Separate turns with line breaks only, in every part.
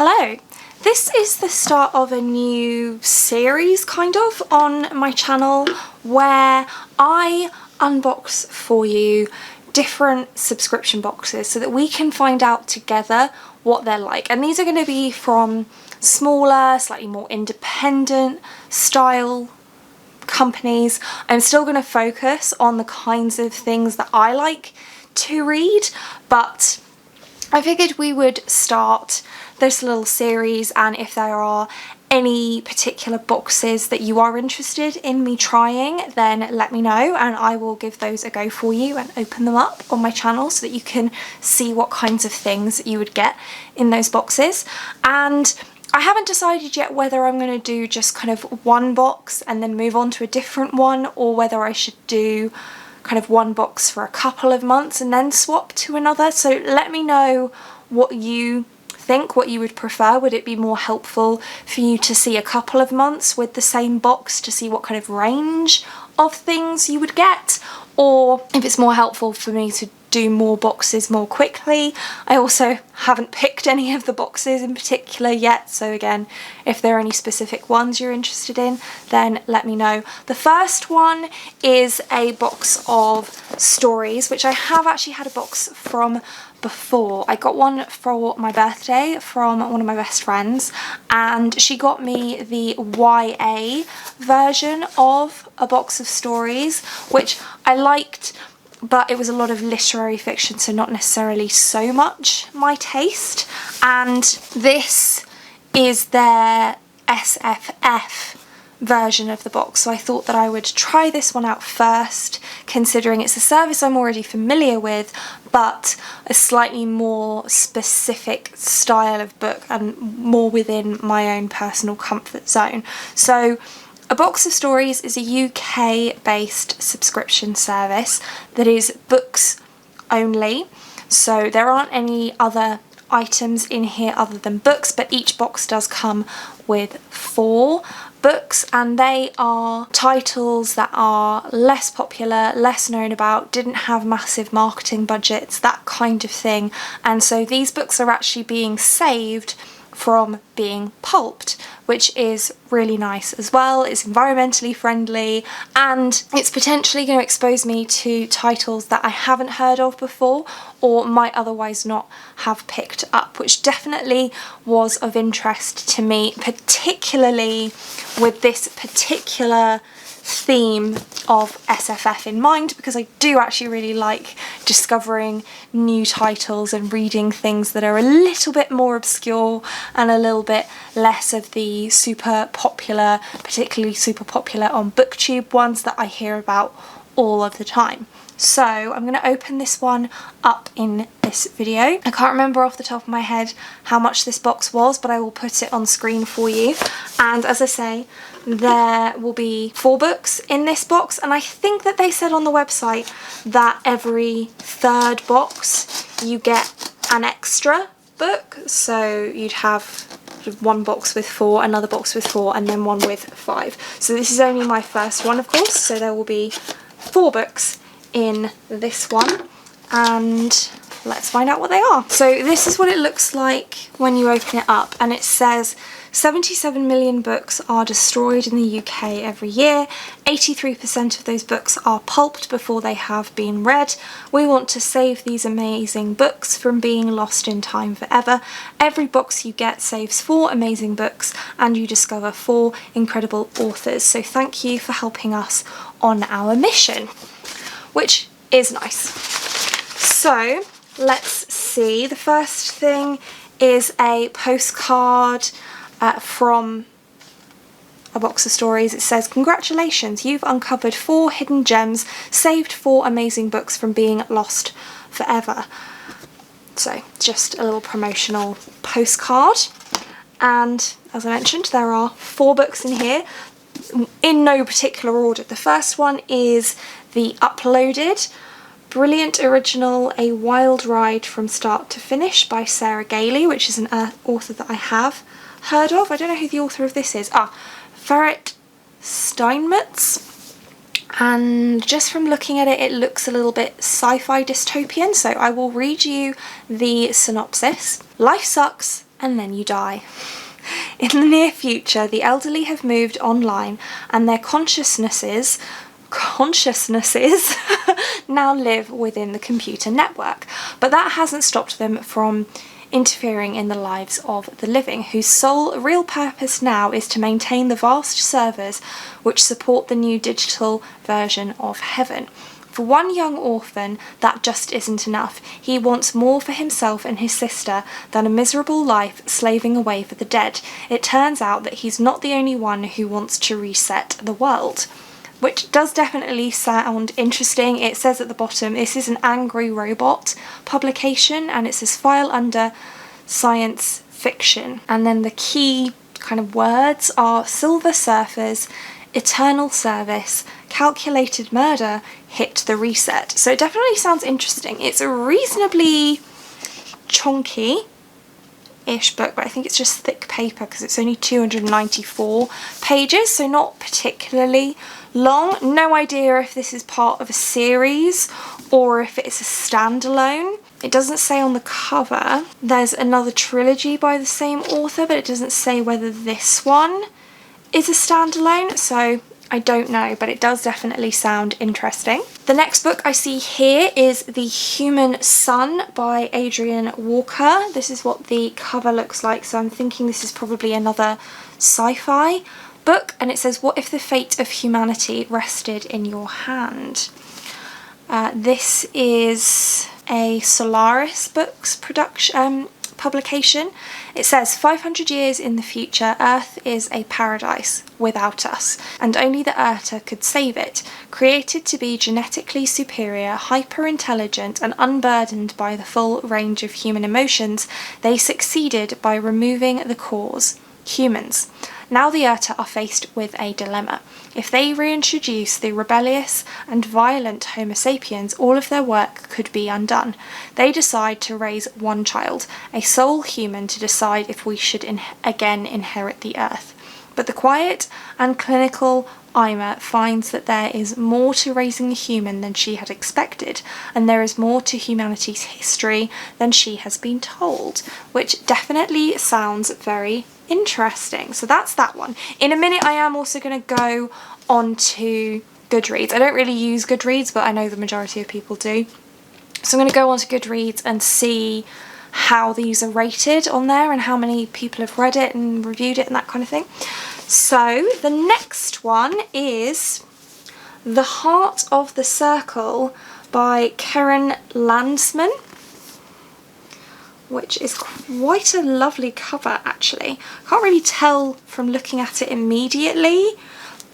Hello! This is the start of a new series, kind of, on my channel where I unbox for you different subscription boxes so that we can find out together what they're like. And these are going to be from smaller, slightly more independent style companies. I'm still going to focus on the kinds of things that I like to read, but I figured we would start this little series, and if there are any particular boxes that you are interested in me trying, then let me know and I will give those a go for you and open them up on my channel so that you can see what kinds of things you would get in those boxes. And I haven't decided yet whether I'm going to do just kind of one box and then move on to a different one, or whether I should do kind of one box for a couple of months and then swap to another. So let me know what you think, what you would prefer. Would it be more helpful for you to see a couple of months with the same box to see what kind of range of things you would get? Or if it's more helpful for me to do more boxes more quickly. I also haven't picked any of the boxes in particular yet, so again, if there are any specific ones you're interested in, then let me know. The first one is a box of stories, which I have actually had a box from before. I got one for my birthday from one of my best friends, and she got me the YA version of a box of stories, which I liked, but it was a lot of literary fiction, so not necessarily so much my taste. And this is their SFF version of the box, so I thought that I would try this one out first, considering it's a service I'm already familiar with, but a slightly more specific style of book and more within my own personal comfort zone. So A Box of Stories is a UK-based subscription service that is books only, so there aren't any other items in here other than books, but each box does come with 4 books, and they are titles that are less popular, less known about, didn't have massive marketing budgets, that kind of thing. And so these books are actually being saved from being pulped, which is really nice as well. It's environmentally friendly, and it's potentially going to expose me to titles that I haven't heard of before or might otherwise not have picked up, which definitely was of interest to me, particularly with this particular theme of SFF in mind, because I do actually really like discovering new titles and reading things that are a little bit more obscure and a little bit less of the super popular, particularly super popular on BookTube ones that I hear about all of the time. So I'm going to open this one up in this video. I can't remember off the top of my head how much this box was, but I will put it on screen for you. And as I say, there will be 4 books in this box, and I think that they said on the website that every 3rd box you get an extra book. So you'd have one box with 4, another box with 4, and then one with 5. So this is only my first one, of course, so there will be 4 books in this one, and let's find out what they are. So this is what it looks like when you open it up, and it says 77 million books are destroyed in the UK every year. 83% of those books are pulped before they have been read. We want to save these amazing books from being lost in time forever. Every box you get saves 4 amazing books, and you discover 4 incredible authors. So thank you for helping us on our mission, which is nice. So let's see. The first thing is a postcard from A Box of Stories. It says, "Congratulations, you've uncovered 4 hidden gems, saved 4 amazing books from being lost forever." So just a little promotional postcard. And as I mentioned, there are 4 books in here in no particular order. The first one is the Uploaded brilliant original A Wild Ride from Start to Finish by Sarah Gailey, which is an author that I have heard of. I don't know who the author of this is. Ferret Steinmetz. And just from looking at it, it looks a little bit sci-fi dystopian, so I will read you the synopsis. Life sucks and then you die. In the near future, the elderly have moved online and their consciousnesses now live within the computer network. But that hasn't stopped them from interfering in the lives of the living, whose sole real purpose now is to maintain the vast servers which support the new digital version of heaven. For one young orphan, that just isn't enough. He wants more for himself and his sister than a miserable life slaving away for the dead. It turns out that he's not the only one who wants to reset the world. Which does definitely sound interesting. It says at the bottom, this is an Angry Robot publication, and it says file under science fiction. And then the key kind of words are Silver Surfers, Eternal Service, Calculated Murder, Hit the Reset. So it definitely sounds interesting. It's a reasonably chunky-ish book, but I think it's just thick paper because it's only 294 pages, so not particularly long. No idea if this is part of a series or if it's a standalone. It doesn't say on the cover. There's another trilogy by the same author, but it doesn't say whether this one is a standalone, so I don't know, but it does definitely sound interesting. The next book I see here is The Human Sun by Adrian Walker. This is what the cover looks like, so I'm thinking this is probably another sci-fi book, and it says, what if the fate of humanity rested in your hand? This is a Solaris Books publication. It says 500 years in the future, Earth is a paradise without us, and only the Earther could save it. Created to be genetically superior, hyper-intelligent, and unburdened by the full range of human emotions, they succeeded by removing the cause, humans. Now the Earther are faced with a dilemma. If they reintroduce the rebellious and violent Homo sapiens, all of their work could be undone. They decide to raise one child, a sole human, to decide if we should again inherit the Earth. But the quiet and clinical Ima finds that there is more to raising a human than she had expected, and there is more to humanity's history than she has been told, which definitely sounds very interesting. So that's that one. In a minute I am also going to go on to Goodreads. I don't really use Goodreads, but I know the majority of people do. So I'm going to go on to Goodreads and see how these are rated on there and how many people have read it and reviewed it and that kind of thing. So the next one is The Heart of the Circle by Karen Landsman, which is quite a lovely cover actually. Can't really tell from looking at it immediately,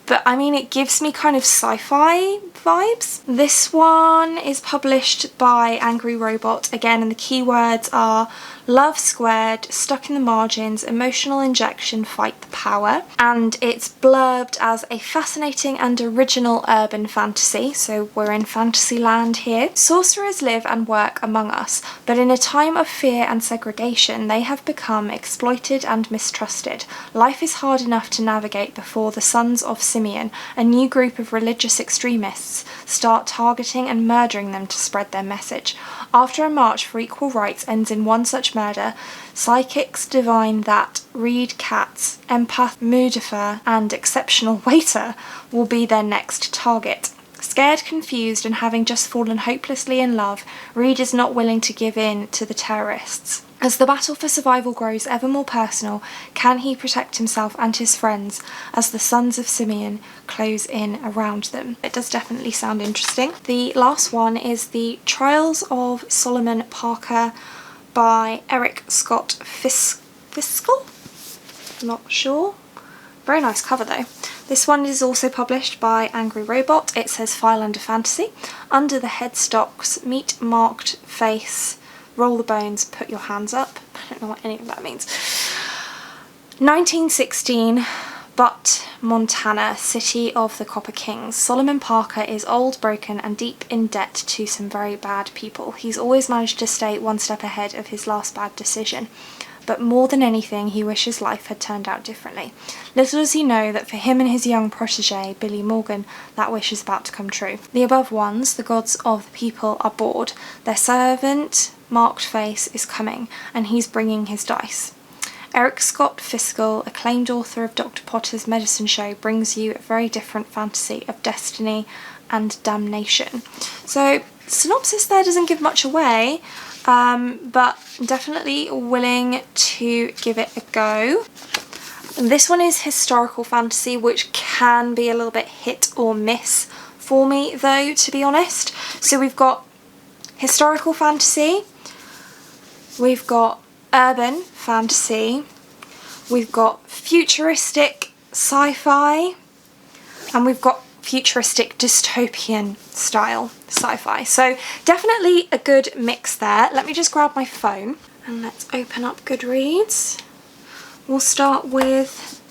but I mean it gives me kind of sci-fi vibes. This one is published by Angry Robot again, and the keywords are love squared, stuck in the margins, emotional injection, fight the power. And it's blurbed as a fascinating and original urban fantasy, so we're in fantasy land here. Sorcerers live and work among us, but in a time of fear and segregation, they have become exploited and mistrusted. Life is hard enough to navigate before the Sons of Simeon, a new group of religious extremists, start targeting and murdering them to spread their message. After a march for equal rights ends in one such murder, psychics divine that Reed Katz, empath Mudifer, and exceptional waiter will be their next target. Scared, confused, and having just fallen hopelessly in love, Reed is not willing to give in to the terrorists. As the battle for survival grows ever more personal, can he protect himself and his friends as the Sons of Simeon close in around them? It does definitely sound interesting. The last one is The Trials of Solomon Parker by Eric Scott Fiskell? Not sure. Very nice cover though. This one is also published by Angry Robot. It says file under fantasy. Under the headstocks, meet marked face, roll the bones, put your hands up. I don't know what any of that means. 1916, Butte, Montana, city of the Copper Kings. Solomon Parker is old, broken, and deep in debt to some very bad people. He's always managed to stay one step ahead of his last bad decision. But more than anything, he wishes life had turned out differently. Little does he know that for him and his young protege, Billy Morgan, that wish is about to come true. The above ones, the gods of the people, are bored. Their servant, marked face, is coming, and he's bringing his dice. Eric Scott Fiskell, acclaimed author of Dr. Potter's Medicine Show, brings you a very different fantasy of destiny and damnation. So synopsis there doesn't give much away, but definitely willing to give it a go. This one is historical fantasy, which can be a little bit hit or miss for me though, to be honest. So we've got historical fantasy, we've got urban fantasy, we've got futuristic sci-fi, and we've got futuristic dystopian style sci-fi. So definitely a good mix there. Let me just grab my phone and let's open up Goodreads. We'll start with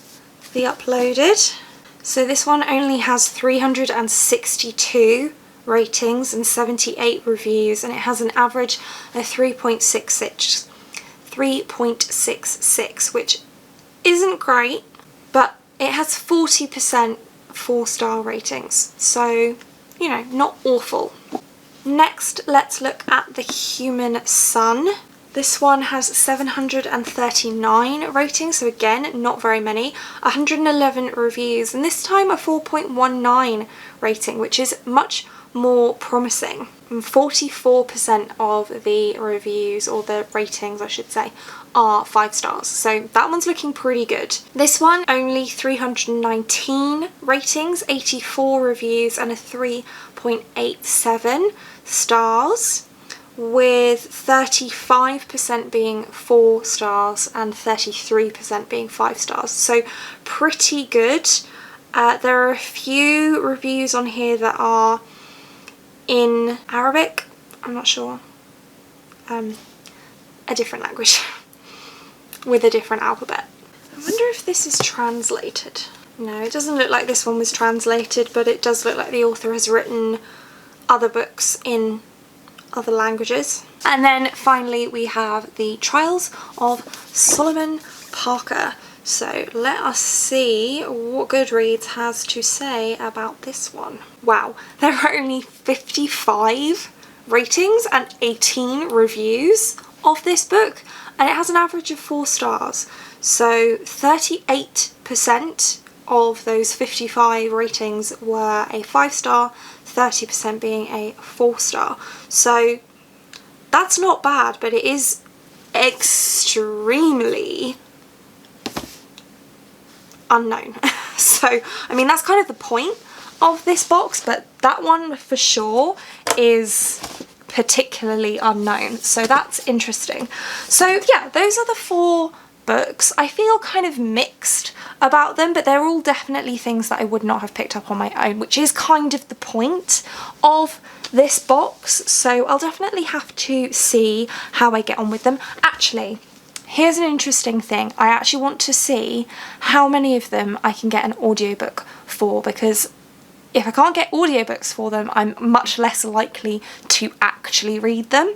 the uploaded. So this one only has 362 ratings and 78 reviews, and it has an average of 3.66, which isn't great, but it has 40% 4-star ratings, so you know, not awful. Next, let's look at The Human Sun. This one has 739 ratings, so again, not very many, 111 reviews, and this time a 4.19 rating, which is much more promising. And 44% of the reviews, or the ratings I should say, are 5 stars, so that one's looking pretty good. This one only 319 ratings, 84 reviews, and a 3.87 stars, with 35% being 4 stars and 33% being 5 stars, so pretty good. There are a few reviews on here that are in Arabic, I'm not sure, a different language with a different alphabet. I wonder if this is translated. No, it doesn't look like this one was translated, but it does look like the author has written other books in other languages. And then finally we have The Trials of Solomon Parker. So let us see what Goodreads has to say about this one. Wow, there are only 55 ratings and 18 reviews of this book, and it has an average of 4 stars. So 38% of those 55 ratings were a 5-star, 30% being a 4-star. So that's not bad, but it is extremely unknown. So I mean, that's kind of the point of this box, but that one for sure is particularly unknown, so that's interesting. So yeah, those are the 4 books. I feel kind of mixed about them, but they're all definitely things that I would not have picked up on my own, which is kind of the point of this box. So I'll definitely have to see how I get on with them. Actually, here's an interesting thing. I actually want to see how many of them I can get an audiobook for, because if I can't get audiobooks for them, I'm much less likely to actually read them.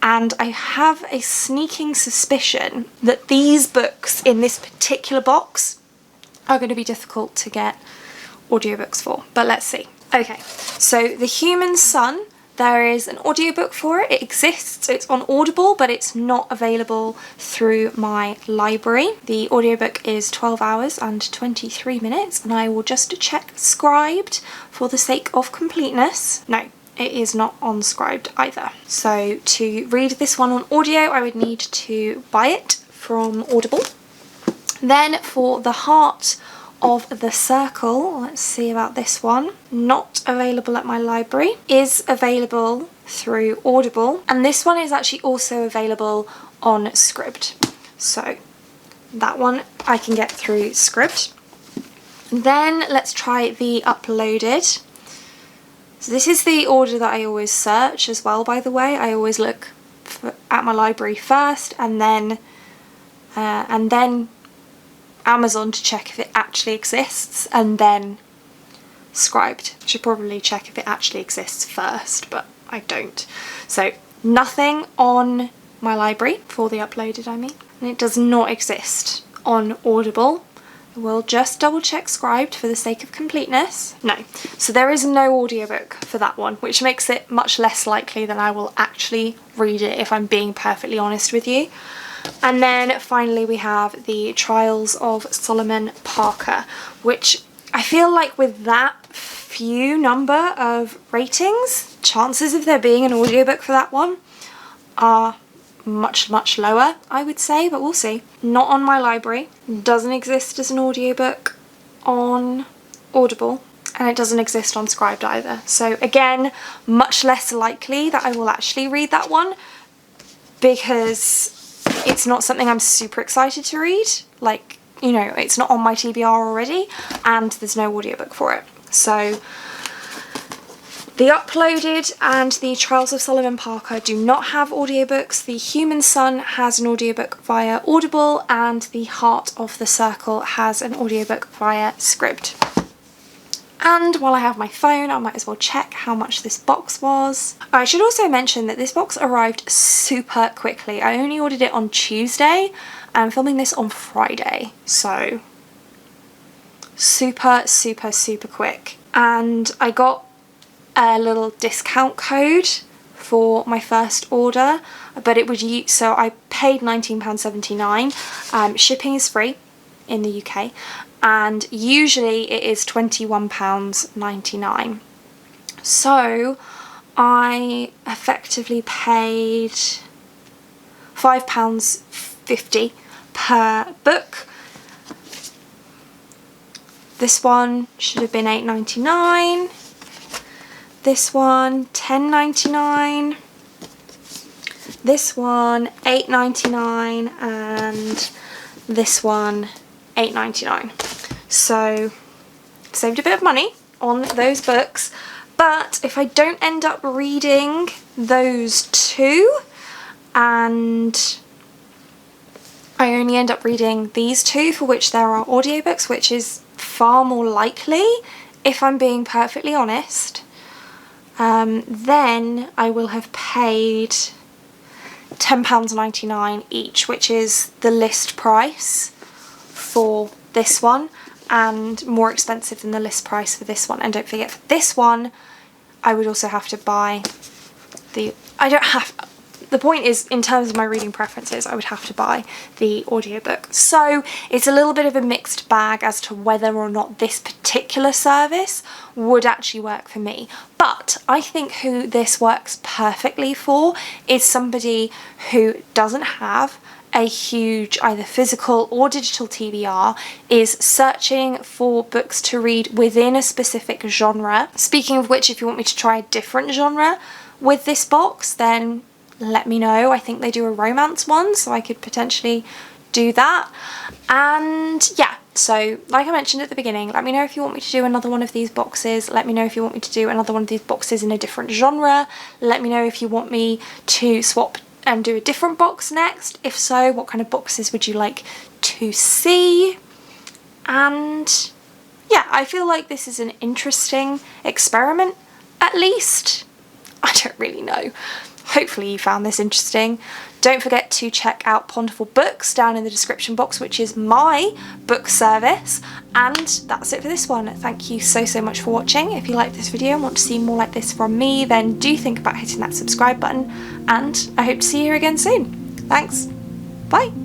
And I have a sneaking suspicion that these books in this particular box are going to be difficult to get audiobooks for, but let's see. Okay, so The Human Sun, there is an audiobook for it. It exists, it's on Audible, but it's not available through my library. The audiobook is 12 hours and 23 minutes, and I will just check Scribed for the sake of completeness. No, it is not on Scribed either. So to read this one on audio, I would need to buy it from Audible. Then for The Heart of the Circle, let's see about this one. Not available at my library, is available through Audible, and this one is actually also available on Scribd. So that one I can get through Scribd. Then let's try the uploaded. So this is the order that I always search as well, by the way. I always look at my library first, and then Amazon to check if it actually exists, and then Scribed. I should probably check if it actually exists first, but I don't. So nothing on my library for the uploaded, I mean. And it does not exist on Audible. We'll just double check Scribed for the sake of completeness. No, so there is no audiobook for that one, which makes it much less likely that I will actually read it, if I'm being perfectly honest with you. And then finally we have the Trials of Solomon Parker, which I feel like with that few number of ratings, chances of there being an audiobook for that one are much lower, I would say, but we'll see. Not on my library, doesn't exist as an audiobook on Audible, and it doesn't exist on Scribd either. So again, much less likely that I will actually read that one, because it's not something I'm super excited to read. Like, you know, it's not on my TBR already, and there's no audiobook for it. So the Uploaded and the Trials of Solomon Parker do not have audiobooks. The Human Son has an audiobook via Audible, and the Heart of the Circle has an audiobook via Scribd. And while I have my phone, I might as well check how much this box was. I should also mention that this box arrived super quickly. I only ordered it on Tuesday, and I'm filming this on Friday, so super quick. And I got a little discount code for my first order, but it was, so I paid £19.79. Shipping is free in the UK, and usually it is £21.99. So I effectively paid £5.50 per book. This one should have been £8.99. This one £10.99. This one £8.99, and this one £8.99. So saved a bit of money on those books, but if I don't end up reading those two and I only end up reading these two for which there are audiobooks, which is far more likely if I'm being perfectly honest, then I will have paid £10.99 each, which is the list price for this one, and more expensive than the list price for this one. And don't forget, for this one I would also have to buy the point is, in terms of my reading preferences, I would have to buy the audiobook. So it's a little bit of a mixed bag as to whether or not this particular service would actually work for me. But I think who this works perfectly for is somebody who doesn't have a huge either physical or digital TBR, is searching for books to read within a specific genre. Speaking of which, if you want me to try a different genre with this box, then let me know. I think they do a romance one, so I could potentially do that. And yeah, so like I mentioned at the beginning, let me know if you want me to do another one of these boxes. Let me know if you want me to do another one of these boxes in a different genre. Let me know if you want me to swap and do a different box next. If so, what kind of boxes would you like to see? And yeah, I feel like this is an interesting experiment, at least. I don't really know. Hopefully you found this interesting. Don't forget to check out Ponderful Books down in the description box, which is my book service. And that's it for this one. Thank you so much for watching. If you like this video and want to see more like this from me, then do think about hitting that subscribe button, and I hope to see you here again soon. Thanks. Bye.